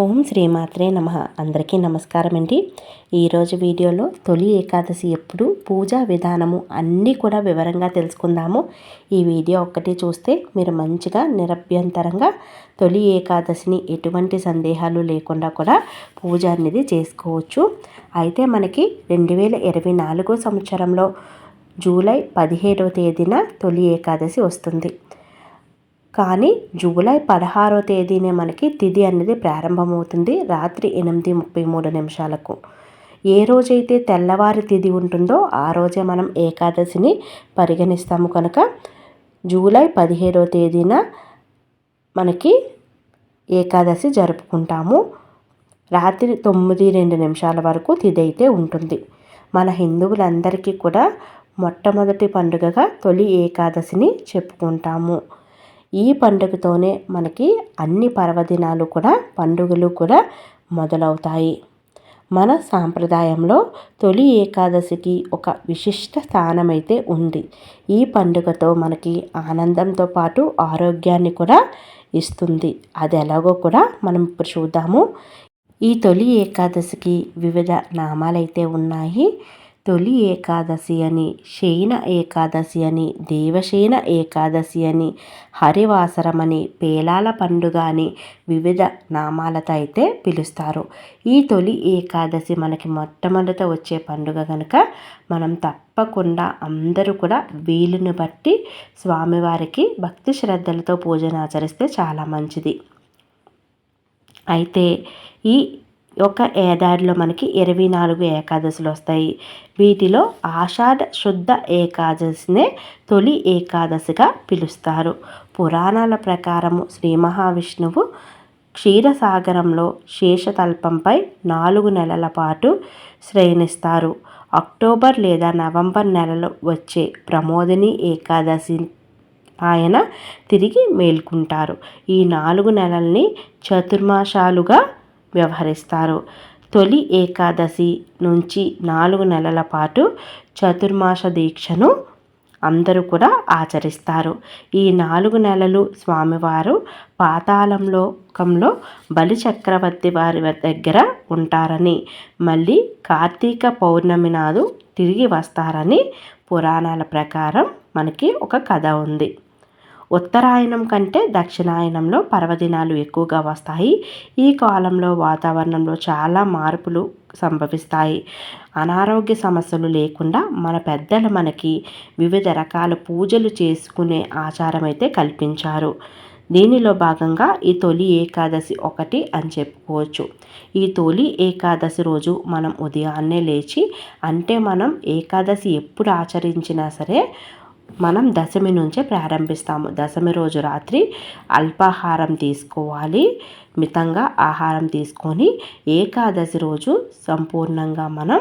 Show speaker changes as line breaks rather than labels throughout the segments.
ఓం శ్రీమాత్రే నమః. అందరికీ నమస్కారం అండి. ఈరోజు వీడియోలో తొలి ఏకాదశి ఎప్పుడు, పూజా విధానము అన్నీ కూడా వివరంగా తెలుసుకుందాము. ఈ వీడియో ఒక్కటి చూస్తే మీరు మంచిగా నిరభ్యంతరంగా తొలి ఏకాదశిని ఎటువంటి సందేహాలు లేకుండా కూడా పూజ అనేది చేసుకోవచ్చు. అయితే మనకి 2024 సంవత్సరంలో జూలై 17వ తేదీన తొలి ఏకాదశి వస్తుంది. కానీ జూలై 16వ తేదీనే మనకి తిథి అనేది ప్రారంభమవుతుంది, రాత్రి 8:33 ఏ రోజైతే తెల్లవారి తిథి ఉంటుందో ఆ రోజే మనం ఏకాదశిని పరిగణిస్తాము. కనుక జూలై 17వ తేదీన మనకి ఏకాదశి జరుపుకుంటాము. రాత్రి 9:02 వరకు తిథి అయితే ఉంటుంది. మన హిందువులందరికీ కూడా మొట్టమొదటి పండుగగా తొలి ఏకాదశిని చెప్పుకుంటాము. ఈ పండుగతోనే మనకి అన్ని పర్వదినాలు కూడా, పండుగలు కూడా మొదలవుతాయి. మన సాంప్రదాయంలో తొలి ఏకాదశికి ఒక విశిష్ట స్థానం అయితే ఉంది. ఈ పండుగతో మనకి ఆనందంతో పాటు ఆరోగ్యాన్ని కూడా ఇస్తుంది. అది ఎలాగో కూడా మనం ఇప్పుడు చూద్దాము. ఈ తొలి ఏకాదశికి వివిధ నామాలైతే ఉన్నాయి. తొలి ఏకాదశి అని, శయన ఏకాదశి అని, దేవశయన ఏకాదశి అని, హరివాసరమని, పేలాల పండుగ అని వివిధ నామాలతో అయితే పిలుస్తారు. ఈ తొలి ఏకాదశి మనకి మొట్టమొదట వచ్చే పండుగ కనుక మనం తప్పకుండా అందరూ కూడా వీలుని బట్టి స్వామివారికి భక్తి శ్రద్ధలతో పూజను ఆచరిస్తే చాలా మంచిది. అయితే ఈ ఒక ఏడాదిలో మనకి 24 ఏకాదశులు వస్తాయి. వీటిలో ఆషాఢ శుద్ధ ఏకాదశినే తొలి ఏకాదశిగా పిలుస్తారు. పురాణాల ప్రకారము శ్రీ మహావిష్ణువు క్షీరసాగరంలో శేషతల్పంపై 4 నెలల పాటు శయనిస్తారు. అక్టోబర్ లేదా నవంబర్ నెలలో వచ్చే ప్రమోదిని ఏకాదశి ఆయన తిరిగి మేల్కుంటారు. ఈ 4 నెలల్ని చతుర్మాసాలుగా వ్యవహరిస్తారు. తొలి ఏకాదశి నుంచి 4 నెలల పాటు చతుర్మాస దీక్షను అందరూ కూడా ఆచరిస్తారు. ఈ 4 నెలలు స్వామివారు పాతాళంలోకంలో బలి చక్రవర్తి వారి దగ్గర ఉంటారని, మళ్ళీ కార్తీక పౌర్ణమి నాడు తిరిగి వస్తారని పురాణాల ప్రకారం మనకి ఒక కథ ఉంది. ఉత్తరాయణం కంటే దక్షిణాయనంలో పర్వదినాలు ఎక్కువగా వస్తాయి. ఈ కాలంలో వాతావరణంలో చాలా మార్పులు సంభవిస్తాయి. అనారోగ్య సమస్యలు లేకుండా మన పెద్దలు మనకి వివిధ రకాల పూజలు చేసుకునే ఆచారం అయితే కల్పించారు. దీనిలో భాగంగా ఈ తొలి ఏకాదశి ఒకటి అని చెప్పుకోవచ్చు. ఈ తొలి ఏకాదశి రోజు మనం ఉదయాన్నే లేచి, అంటే మనం ఏకాదశి ఎప్పుడు ఆచరించినా సరే మనం దశమి నుంచే ప్రారంభిస్తాము. దశమి రోజు రాత్రి అల్పాహారం తీసుకోవాలి, మితంగా ఆహారం తీసుకొని ఏకాదశి రోజు సంపూర్ణంగా మనం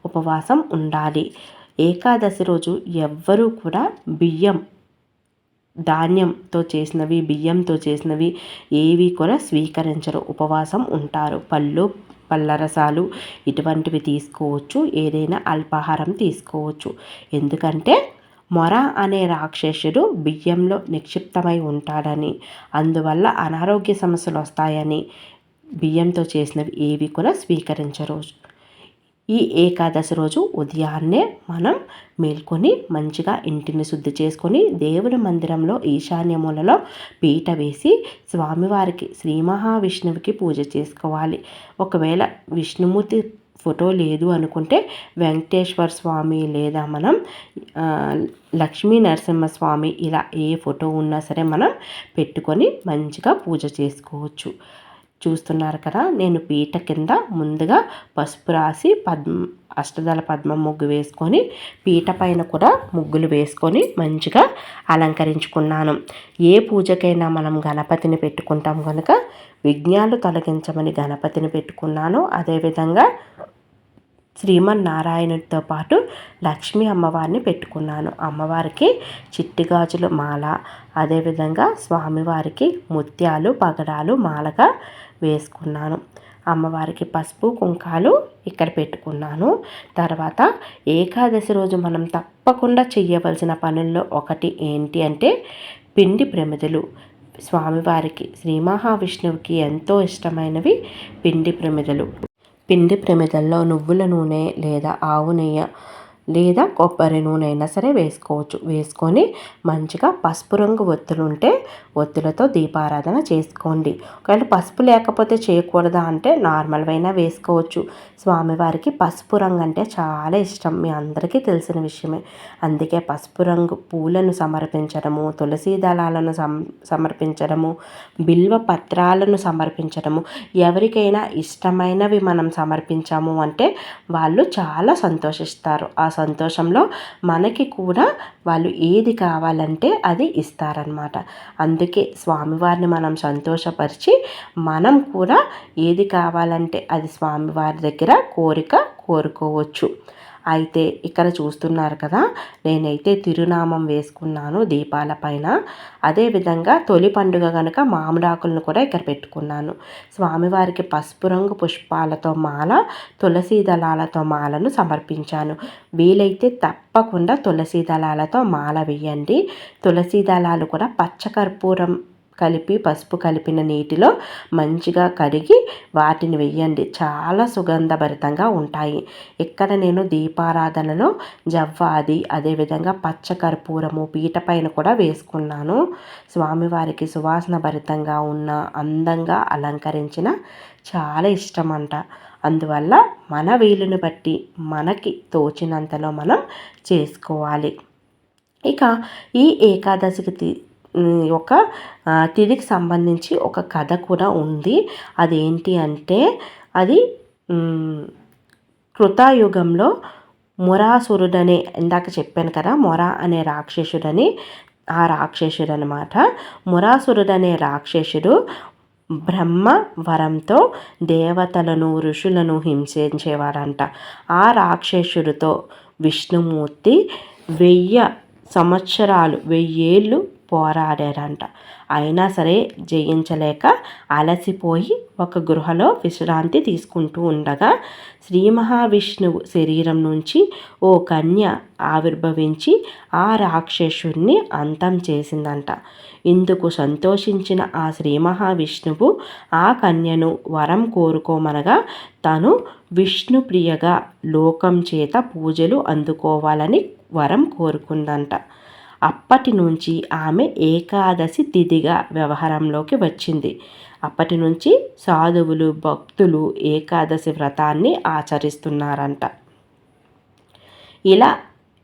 ఉపవాసం ఉండాలి. ఏకాదశి రోజు ఎవ్వరూ కూడా ధాన్యంతో చేసినవి, బియ్యంతో చేసినవి ఏవి కూడా స్వీకరించరు, ఉపవాసం ఉంటారు. పళ్ళ రసాలు ఇటువంటివి తీసుకోవచ్చు, ఏదైనా అల్పాహారం తీసుకోవచ్చు. ఎందుకంటే మొర అనే రాక్షసుడు బియ్యంలో నిక్షిప్తమై ఉంటాడని, అందువల్ల అనారోగ్య సమస్యలు వస్తాయని బియ్యంతో చేసినవి ఏవి కూడా స్వీకరించరు. ఈ ఏకాదశి రోజు ఉదయాన్నే మనం మేల్కొని మంచిగా ఇంటిని శుద్ధి చేసుకొని దేవుని మందిరంలో ఈశాన్య మూలలో పీట వేసి స్వామివారికి, శ్రీ మహావిష్ణువుకి పూజ చేసుకోవాలి. ఒకవేళ విష్ణుమూర్తి ఫోటో లేదు అనుకుంటే వెంకటేశ్వర స్వామి లేదా మనం లక్ష్మీ నరసింహస్వామి ఇలా ఏ ఫోటో ఉన్నా సరే మనం పెట్టుకొని మంచిగా పూజ చేసుకోవచ్చు. చూస్తున్నారు కదా, నేను పీట కింద ముందుగా పసుపు రాసి అష్టదళ పద్మం ముగ్గు వేసుకొని పీట పైన కూడా ముగ్గులు వేసుకొని మంచిగా అలంకరించుకున్నాను. ఏ పూజకైనా మనం గణపతిని పెట్టుకుంటాం కనుక విఘ్నాలు తొలగించమని గణపతిని పెట్టుకున్నాను. అదేవిధంగా శ్రీమన్నారాయణుడితో పాటు లక్ష్మీ అమ్మవారిని పెట్టుకున్నాను. అమ్మవారికి చిట్టి గాజుల మాల, అదేవిధంగా స్వామివారికి ముత్యాలు పగడాలు మాలగా వేసుకున్నాను. అమ్మవారికి పసుపు కుంకాలు ఇక్కడ పెట్టుకున్నాను. తర్వాత ఏకాదశి రోజు మనం తప్పకుండా చేయవలసిన పనుల్లో ఒకటి ఏంటి అంటే పిండి ప్రమిదలు. స్వామివారికి శ్రీ మహావిష్ణువుకి ఎంతో ఇష్టమైనవి పిండి ప్రమిదలు. పిండి ప్రమిదల్లో నువ్వుల నూనె లేదా ఆవు నెయ్యి లేదా కొబ్బరి నూనె అయినా సరే వేసుకోవచ్చు. వేసుకొని మంచిగా పసుపు రంగు ఒత్తులు ఉంటే ఒత్తులతో దీపారాధన చేసుకోండి. ఒకవేళ పసుపు లేకపోతే చేయకూడదా అంటే నార్మల్వైనా వేసుకోవచ్చు. స్వామివారికి పసుపు రంగు అంటే చాలా ఇష్టం, మీ అందరికీ తెలిసిన విషయమే. అందుకే పసుపు రంగు పూలను సమర్పించడము, తులసీ దళాలను సమర్పించడము, బిల్వ పత్రాలను సమర్పించడము, ఎవరికైనా ఇష్టమైనవి మనం సమర్పించాము అంటే వాళ్ళు చాలా సంతోషిస్తారు. ఆ సంతోషంలో మనకి కూడా వాళ్ళు ఏది కావాలంటే అది ఇస్తారనమాట. అందుకే స్వామివారిని మనం సంతోషపరిచి మనం కూడా ఏది కావాలంటే అది స్వామివారి దగ్గర కోరిక కోరుకోవచ్చు. అయితే ఇక్కడ చూస్తున్నారు కదా, నేనైతే తిరునామం వేసుకున్నాను దీపాల పైన. అదేవిధంగా తొలి పండుగ కనుక మామిడాకులను కూడా ఇక్కడ పెట్టుకున్నాను. స్వామివారికి పసుపు రంగు పుష్పాలతో మాల, తులసీ దళాలతో మాలను సమర్పించాను. వీలైతే తప్పకుండా తులసీ దళాలతో మాల వేయండి. తులసీ దళాలు కూడా పచ్చకర్పూరం కలిపి పసుపు కలిపిన నీటిలో మంచిగా కడిగి వాటిని వెయ్యండి. చాలా సుగంధభరితంగా ఉంటాయి. ఇక్కడ నేను దీపారాధనలో జవ్వాది అదేవిధంగా పచ్చకర్పూరము పీట పైన కూడా వేసుకున్నాను. స్వామివారికి సువాసన భరితంగా ఉన్న అందంగా అలంకరించిన చాలా ఇష్టమంట. అందువల్ల మన వీలుని బట్టి మనకి తోచినంతలో మనం చేసుకోవాలి. ఇక ఈ ఏకాదశికి ఒక తిథికి సంబంధించి ఒక కథ కూడా ఉంది. అదేంటి అంటే అది కృతాయుగంలో మొరాసురుడనే, ఇందాక చెప్పాను కదా మొర అనే రాక్షసుడని, ఆ రాక్షసుడు అనమాట. మొరాసురుడనే రాక్షసుడు బ్రహ్మ వరంతో దేవతలను ఋషులను హింసించేవాడంట. ఆ రాక్షసుడితో విష్ణుమూర్తి 1000 సంవత్సరాలు 1000 ఏళ్ళు పోరాడారంట. అయినా సరే జయించలేక అలసిపోయి ఒక గృహలో విశ్రాంతి తీసుకుంటూ ఉండగా శ్రీ మహావిష్ణువు శరీరం నుంచి ఓ కన్య ఆవిర్భవించి ఆ రాక్షసుడిని అంతం చేసిందంట. ఇందుకు సంతోషించిన ఆ శ్రీ మహావిష్ణువు ఆ కన్యను వరం కోరుకోమనగా తను విష్ణుప్రియగా లోకం చేత పూజలు అందుకోవాలని వరం కోరుకుందంట. అప్పటి నుంచి ఆమె ఏకాదశి తిథిగా వ్యవహారంలోకి వచ్చింది. అప్పటి నుంచి సాధువులు భక్తులు ఏకాదశి వ్రతాన్ని ఆచరిస్తున్నారంట. ఇలా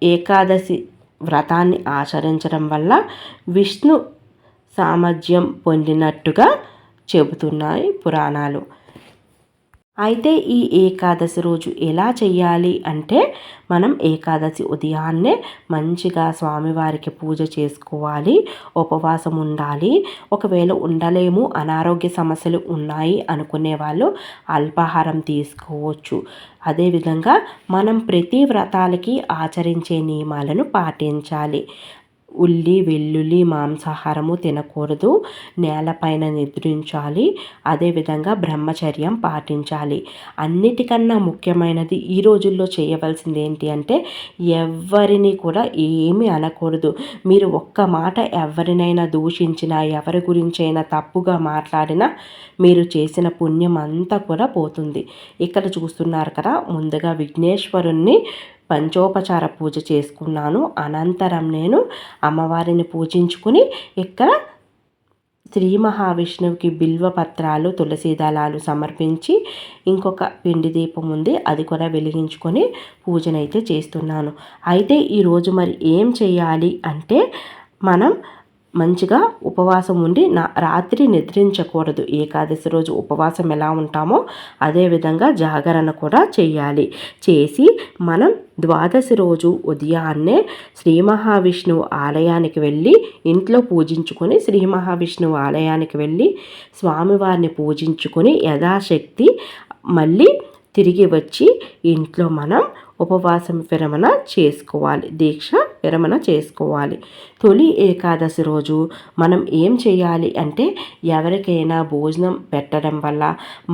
ఏకాదశి వ్రతాన్ని ఆచరించడం వల్ల విష్ణు సామర్థ్యం పొందినట్టుగా చెబుతున్నాయి పురాణాలు. అయితే ఈ ఏకాదశి రోజు ఎలా చేయాలి అంటే మనం ఏకాదశి ఉదయాన్నే మంచిగా స్వామివారికి పూజ చేసుకోవాలి, ఉపవాసం ఉండాలి. ఒకవేళ ఉండలేము, అనారోగ్య సమస్యలు ఉన్నాయి అనుకునే వాళ్ళు అల్పాహారం తీసుకోవచ్చు. అదేవిధంగా మనం ప్రతి వ్రతాలకి ఆచరించే నియమాలను పాటించాలి. ఉల్లి వెల్లుల్లి మాంసాహారము తినకూడదు, నేలపైన నిద్రించాలి, అదేవిధంగా బ్రహ్మచర్యం పాటించాలి. అన్నిటికన్నా ముఖ్యమైనది ఈ రోజుల్లో చేయవలసింది ఏంటి అంటే ఎవరిని కూడా ఏమీ అనకూడదు. మీరు ఒక్క మాట ఎవరినైనా దూషించినా, ఎవరి గురించైనా తప్పుగా మాట్లాడినా మీరు చేసిన పుణ్యం అంతా కూడా పోతుంది. ఇక్కడ చూస్తున్నారు కదా, ముందుగా విఘ్నేశ్వరుణ్ణి పంచోపచార పూజ చేసుకున్నాను. అనంతరం నేను అమ్మవారిని పూజించుకుని ఇక్కడ శ్రీ మహావిష్ణువుకి బిల్వ పత్రాలు తులసీ దళాలు సమర్పించి ఇంకొక పిండి దీపం ఉంది, అది కూడా వెలిగించుకొని పూజనైతే చేస్తున్నాను. అయితే ఈరోజు మరి ఏం చేయాలి అంటే మనం మంచిగా ఉపవాసం ఉండి రాత్రి నిద్రించకూడదు. ఏకాదశి రోజు ఉపవాసం ఎలా ఉంటామో అదేవిధంగా జాగరణ కూడా చేయాలి. చేసి మనం ద్వాదశి రోజు ఉదయాన్నే శ్రీ మహావిష్ణువు ఆలయానికి వెళ్ళి ఇంట్లో పూజించుకొని శ్రీ మహావిష్ణువు ఆలయానికి వెళ్ళి స్వామివారిని పూజించుకొని యథాశక్తి మళ్ళీ తిరిగి వచ్చి ఇంట్లో మనం ఉపవాసం విరమణ చేసుకోవాలి, దీక్ష విరమణ చేసుకోవాలి. తొలి ఏకాదశి రోజు మనం ఏం చేయాలి అంటే ఎవరికైనా భోజనం పెట్టడం వల్ల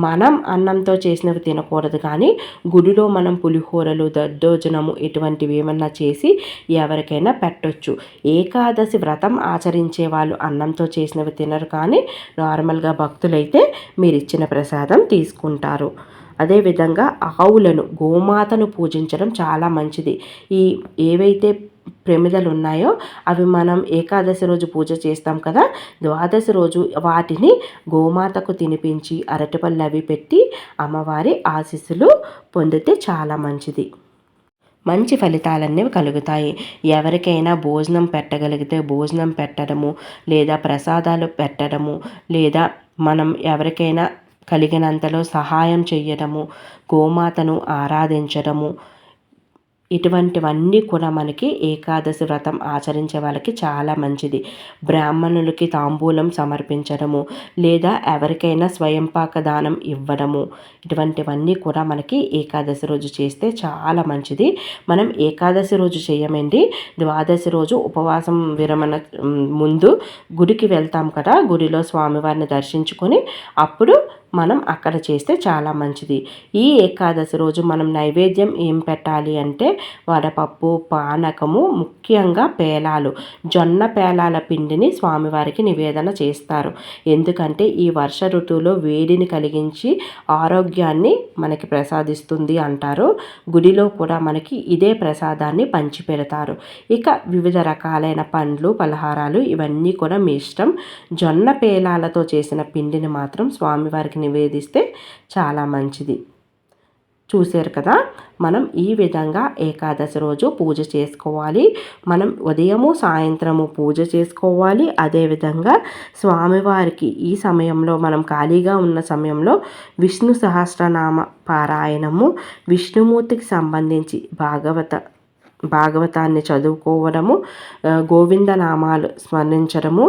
మనం అన్నంతో చేసినవి తినకూడదు, కానీ గుడిలో మనం పులిహోరలు దద్దోజనము ఇటువంటివి ఏమన్నా చేసి ఎవరికైనా పెట్టొచ్చు. ఏకాదశి వ్రతం ఆచరించే వాళ్ళు అన్నంతో చేసినవి తినరు, కానీ నార్మల్గా భక్తులైతే మీరు ఇచ్చిన ప్రసాదం తీసుకుంటారు. అదేవిధంగా ఆవులను, గోమాతను పూజించడం చాలా మంచిది. ఏవైతే ప్రమిదలు ఉన్నాయో అవి మనం ఏకాదశి రోజు పూజ చేస్తాం కదా, ద్వాదశి రోజు వాటిని గోమాతకు తినిపించి అరటిపళ్ళు అవి పెట్టి అమ్మవారి ఆశీస్సులు పొందితే చాలా మంచిది. మంచి ఫలితాలన్నీ కలుగుతాయి. ఎవరికైనా భోజనం పెట్టగలిగితే భోజనం పెట్టడము, లేదా ప్రసాదాలు పెట్టడము, లేదా మనం ఎవరికైనా కలిగినంతలో సహాయం చేయడము, గోమాతను ఆరాధించడము, ఇటువంటివన్నీ కూడా మనకి ఏకాదశి వ్రతం ఆచరించే వాళ్ళకి చాలా మంచిది. బ్రాహ్మణులకి తాంబూలం సమర్పించడము, లేదా ఎవరికైనా స్వయంపాక దానం ఇవ్వడము, ఇటువంటివన్నీ కూడా మనకి ఏకాదశి రోజు చేస్తే చాలా మంచిది. మనం ఏకాదశి రోజు చేయమండి, ద్వాదశి రోజు ఉపవాసం విరమణ ముందు గుడికి వెళ్తాం కదా, గుడిలో స్వామివారిని దర్శించుకొని అప్పుడు మనం అక్కడ చేస్తే చాలా మంచిది. ఈ ఏకాదశి రోజు మనం నైవేద్యం ఏం పెట్టాలి అంటే వడపప్పు, పానకము, ముఖ్యంగా పేలాలు, జొన్న పేలాల పిండిని స్వామివారికి నివేదన చేస్తారు. ఎందుకంటే ఈ వర్ష ఋతువులో వేడిని కలిగించి ఆరోగ్యాన్ని మనకి ప్రసాదిస్తుంది అంటారు. గుడిలో కూడా మనకి ఇదే ప్రసాదాన్ని పంచిపెడతారు. ఇక వివిధ రకాలైన పండ్లు, పలహారాలు ఇవన్నీ కూడా మీ ఇష్టం. జొన్న పేలాలతో చేసిన పిండిని మాత్రం స్వామివారికి నివేదిస్తే చాలా మంచిది. చూశారు కదా, మనం ఈ విధంగా ఏకాదశి రోజు పూజ చేసుకోవాలి. మనం ఉదయము సాయంత్రము పూజ చేసుకోవాలి. అదేవిధంగా స్వామివారికి ఈ సమయంలో మనం ఖాళీగా ఉన్న సమయంలో విష్ణు సహస్రనామ పారాయణము, విష్ణుమూర్తికి సంబంధించి భాగవతాన్ని చదువుకోవడము, గోవిందనామాలు స్మరించడము,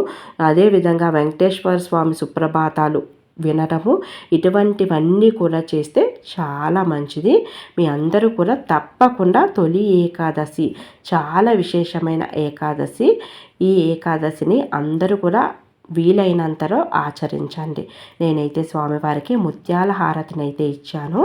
అదేవిధంగా వెంకటేశ్వర స్వామి సుప్రభాతాలు వినడము, ఇటువంటివన్నీ కూడా చేస్తే చాలా మంచిది. మీ అందరూ కూడా తప్పకుండా తొలి ఏకాదశి చాలా విశేషమైన ఏకాదశి. ఈ ఏకాదశిని అందరూ కూడా వీలైనంతలో ఆచరించండి. నేనైతే స్వామివారికి ముత్యాల హారతినైతే ఇచ్చాను.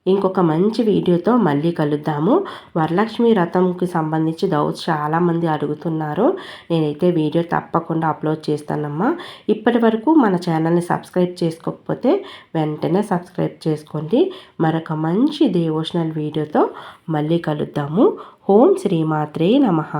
ఇంకొక మంచి వీడియోతో మళ్ళీ కలుద్దాము. వరలక్ష్మి వ్రతంకి సంబంధించి డౌట్స్ చాలామంది అడుగుతున్నారు. నేనైతే వీడియో తప్పకుండా అప్లోడ్ చేస్తానమ్మా. ఇప్పటి వరకు మన ఛానల్ని సబ్స్క్రైబ్ చేసుకోకపోతే వెంటనే సబ్స్క్రైబ్ చేసుకోండి. మరొక మంచి డివోషనల్ వీడియోతో మళ్ళీ కలుద్దాము. ఓం శ్రీమాత్రే నమః.